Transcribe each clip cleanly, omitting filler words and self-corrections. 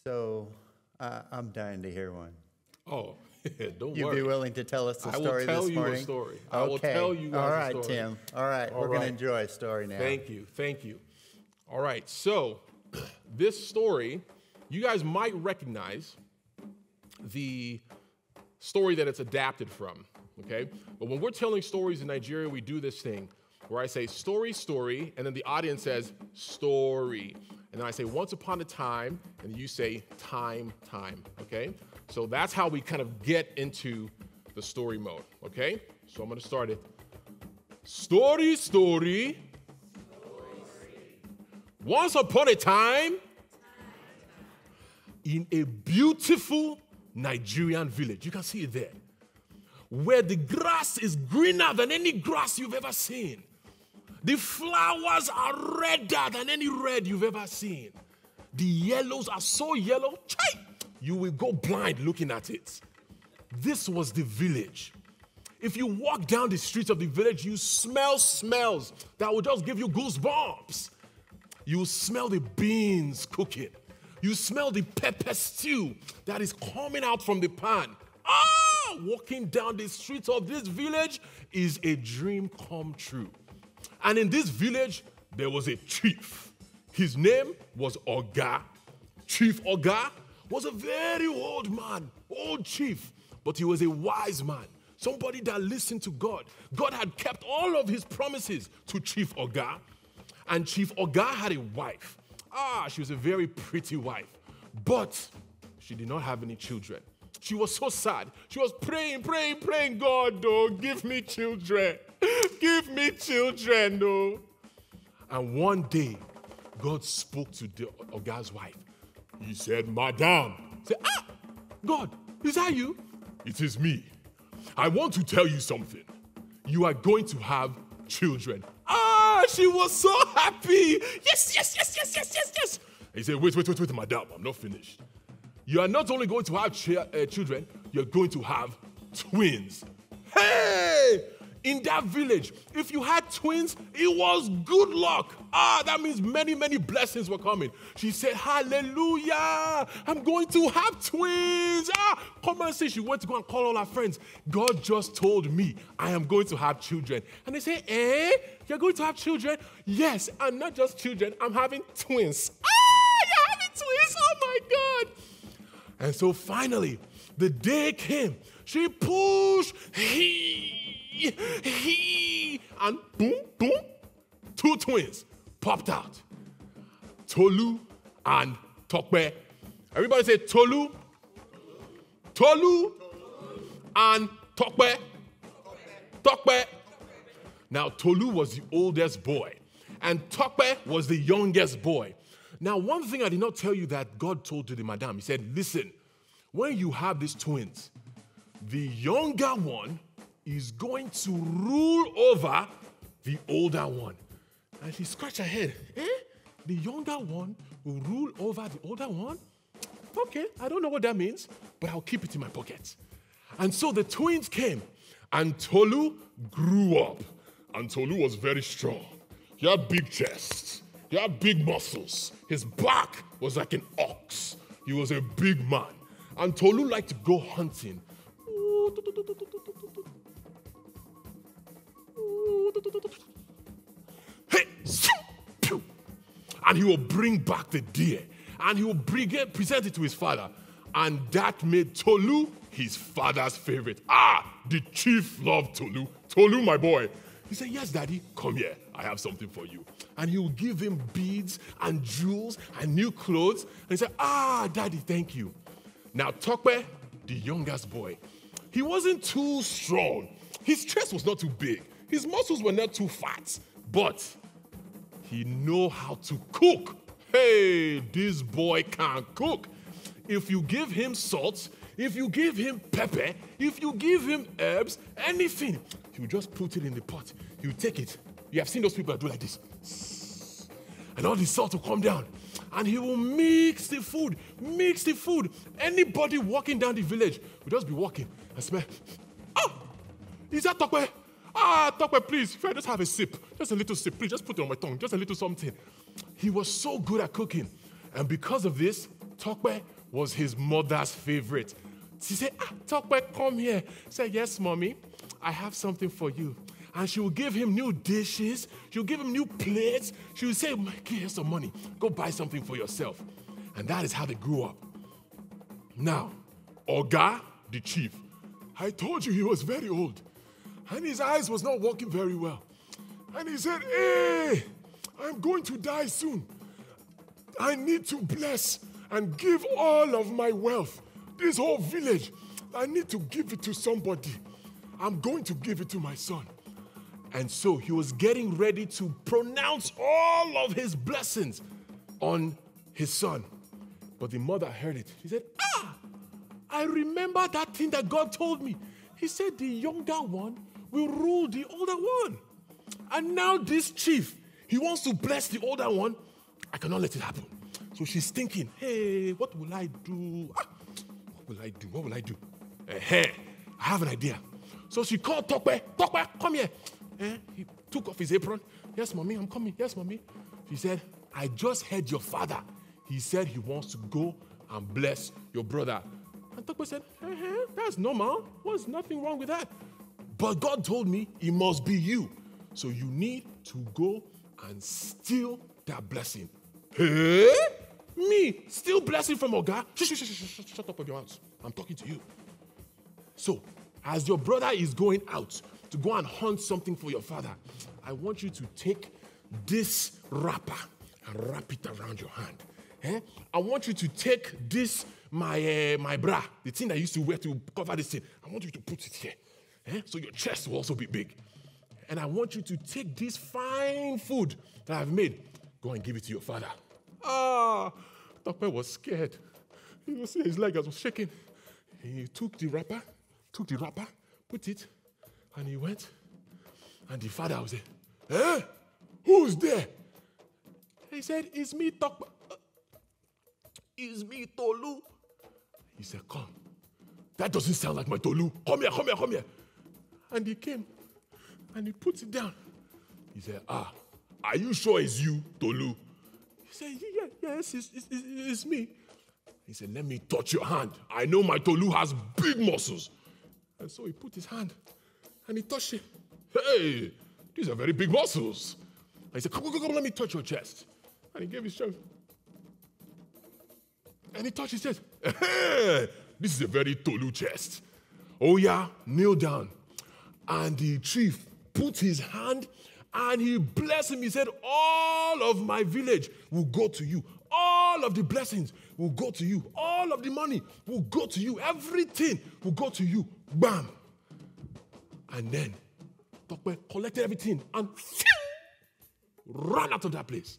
So I'm dying to hear one. Oh, don't You'd worry. be willing to tell us the story this morning? I will tell you a story. Okay. I will tell you guys All a right, story. Tim. All right, we're going to enjoy a story now. Thank you. Thank you. All right, so this story, you guys might recognize the story that it's adapted from, okay? But when we're telling stories in Nigeria, we do this thing where I say story, story, and then the audience says story. And then I say once upon a time, and you say time, time, okay? So that's how we kind of get into the story mode, okay? So I'm gonna start it. Story, story. Once upon a time, in a beautiful Nigerian village, you can see it there, where the grass is greener than any grass you've ever seen. The flowers are redder than any red you've ever seen. The yellows are so yellow, you will go blind looking at it. This was the village. If you walk down the streets of the village, you smell smells that will just give you goosebumps. You smell the beans cooking. You smell the pepper stew that is coming out from the pan. Walking down the streets of this village is a dream come true. And in this village, there was a chief. His name was Oga. Chief Oga was a very old man, old chief, but he was a wise man, somebody that listened to God. God had kept all of his promises to Chief Oga. And Chief Oga had a wife. She was a very pretty wife, but she did not have any children. She was so sad. She was praying, God, oh, give me children. Give me children, oh. And one day, God spoke to the Oga's wife. He said, Madam. Say, God, is that you? It is me. I want to tell you something. You are going to have children. She was so happy. Yes. He said, wait, madam, I'm not finished. You are not only going to have children, you're going to have twins. Hey! In that village, if you had twins, it was good luck. That means many blessings were coming. She said, hallelujah, I'm going to have twins. Come and see, she went to go and call all her friends. God just told me I am going to have children. And they say, you're going to have children? Yes, and not just children, I'm having twins. You're having twins, oh my God. And so finally, the day came. She pushed, and boom, two twins popped out. Tolu and Tope. Everybody say Tolu. Tolu and Tope. Tope. Now, Tolu was the oldest boy, and Tope was the youngest boy. Now, one thing I did not tell you that God told to the madam, he said, listen, when you have these twins, the younger one is going to rule over the older one. And she scratched her head. The younger one will rule over the older one? Okay, I don't know what that means, but I'll keep it in my pocket. And so the twins came, and Tolu grew up. And Tolu was very strong. He had big chests. He had big muscles. His back was like an ox. He was a big man. And Tolu liked to go hunting. Hey, and he will bring back the deer, and he will present it to his father, and that made Tolu his father's favorite. The chief loved Tolu. Tolu, my boy. He said, yes, daddy, come here. I have something for you. And he will give him beads and jewels and new clothes. And he said, daddy, thank you. Now, Tope, the youngest boy, he wasn't too strong. His chest was not too big. His muscles were not too fat. But he know how to cook. Hey, this boy can cook. If you give him salt, if you give him pepper, if you give him herbs, anything, he'll just put it in the pot. He'll take it. You have seen those people that do like this. And all the salt will come down. And he will mix the food. Anybody walking down the village will just be walking and smell. Is that Tope? Tope, please, if I just have a sip, just a little sip, please, just put it on my tongue, just a little something. He was so good at cooking. And because of this, Tope was his mother's favorite. She said, Tope, come here. He said, yes, mommy, I have something for you. And she will give him new dishes. She'll give him new plates. She will say, here's some money. Go buy something for yourself. And that is how they grew up. Now, Oga, the chief, I told you he was very old. And his eyes was not working very well. And he said, hey, I'm going to die soon. I need to bless and give all of my wealth, this whole village. I need to give it to somebody. I'm going to give it to my son. And so he was getting ready to pronounce all of his blessings on his son. But the mother heard it. She said, I remember that thing that God told me. He said the younger one will rule the older one. And now this chief, he wants to bless the older one. I cannot let it happen. So she's thinking, hey, what will I do? What will I do? What will I do? Hey, I have an idea. So she called Tope. Tope, come here. He took off his apron. Yes, mommy, I'm coming. Yes, mommy. She said, I just heard your father. He said he wants to go and bless your brother. And Tope said, that's normal. There's nothing wrong with that. But God told me it must be you. So you need to go and steal that blessing. Hey? Me? Steal blessing from Oga? Shut up with your mouth. I'm talking to you. So, as your brother is going out to go and hunt something for your father, I want you to take this wrapper and wrap it around your hand. I want you to take this, my bra, the thing I used to wear to cover this thing. I want you to put it here. So your chest will also be big. And I want you to take this fine food that I've made. Go and give it to your father. Tope was scared. You see his leg was shaking. He took the wrapper, put it, and he went. And the father was there. Who's there? He said, it's me, Tope. It's me, Tolu. He said, come. That doesn't sound like my Tolu. Come here. And he came, and he puts it down. He said, are you sure it's you, Tolu? He said, yes, it's me. He said, let me touch your hand. I know my Tolu has big muscles. And so he put his hand, and he touched it. Hey, these are very big muscles. And he said, come, let me touch your chest. And he gave his chest. And he touched his chest. Hey, this is a very Tolu chest. Oh yeah, kneel down. And the chief put his hand and he blessed him. He said, all of my village will go to you. All of the blessings will go to you. All of the money will go to you. Everything will go to you. Bam. And then Tope collected everything and ran out of that place.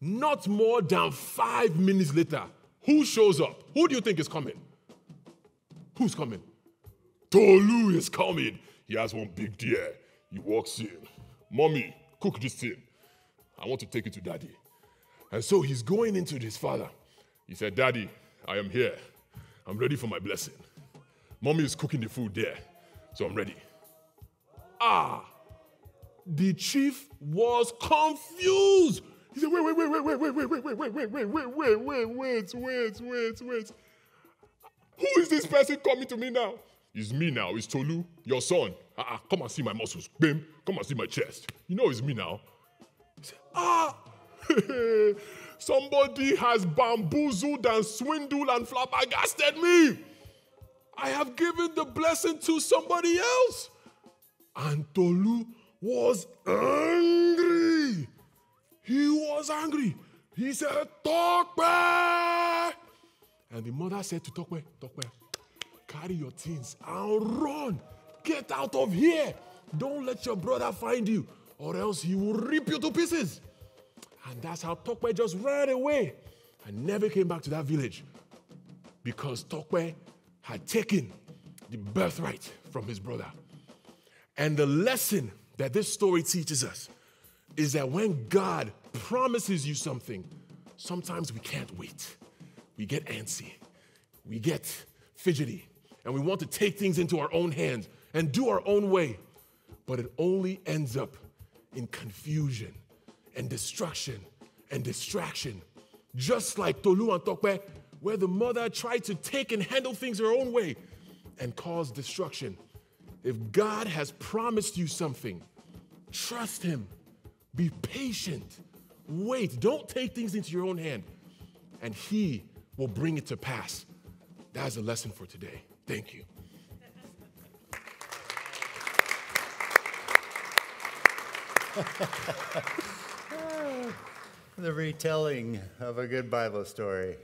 Not more than 5 minutes later, who shows up? Who do you think is coming? Who's coming? Tolu is coming. He has one big deer. He walks in. Mommy, cook this thing. I want to take it to daddy. And so he's going into his father. He said, Daddy, I am here. I'm ready for my blessing. Mommy is cooking the food there, so I'm ready. The chief was confused. He said, wait. Who is this person coming to me now? It's me now. It's Tolu, your son. Come and see my muscles. Bim, come and see my chest. You know it's me now. He said, somebody has bamboozled and swindled and flabbergasted me. I have given the blessing to somebody else. And Tolu was angry. He was angry. He said, Tope! And the mother said to Tope, carry your things and run. Get out of here. Don't let your brother find you, or else he will rip you to pieces. And that's how Tope just ran away and never came back to that village, because Tope had taken the birthright from his brother. And the lesson that this story teaches us is that when God promises you something, sometimes we can't wait. We get antsy. We get fidgety. And we want to take things into our own hands and do our own way. But it only ends up in confusion and destruction and distraction. Just like Tolu and Tope where the mother tried to take and handle things her own way and cause destruction. If God has promised you something, trust him. Be patient. Wait. Don't take things into your own hand. And he will bring it to pass. That's a lesson for today. Thank you. The retelling of a good Bible story.